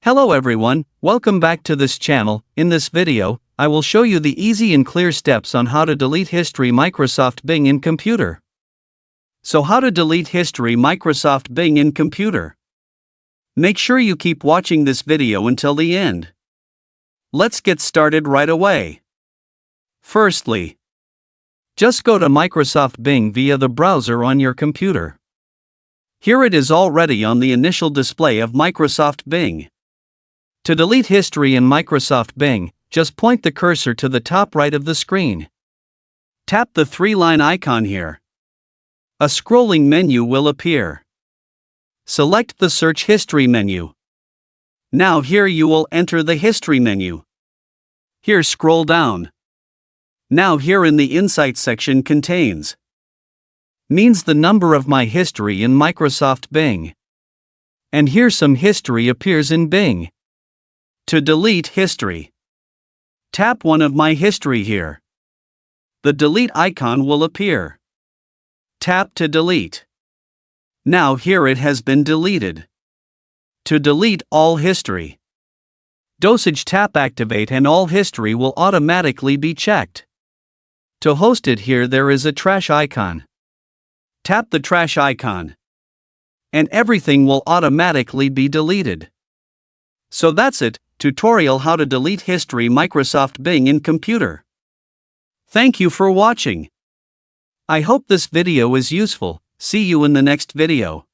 Hello everyone, welcome back to this channel. In this video, I will show you the easy and clear steps on how to delete history Microsoft Bing in computer. So how to delete history Microsoft Bing in computer? Make sure you keep watching this video until the end. Let's get started right away. Firstly, just go to Microsoft Bing via the browser on your computer. Here it is already on the initial display of Microsoft Bing. To delete history in Microsoft Bing, just point the cursor to the top right of the screen. Tap the three-line icon here. A scrolling menu will appear. Select the Search History menu. Now here you will enter the History menu. Here scroll down. Now here in the Insights section contains means the number of my history in Microsoft Bing. And here some history appears in Bing. To delete history, tap one of my history here. The delete icon will appear. Tap to delete. Now here it has been deleted. To delete all history, dosage tap activate and all history will automatically be checked. To host it here there is a trash icon. Tap the trash icon. And everything will automatically be deleted. So that's it. Tutorial how to delete history Microsoft Bing in computer. Thank you for watching. I hope this video is useful. See you in the next video.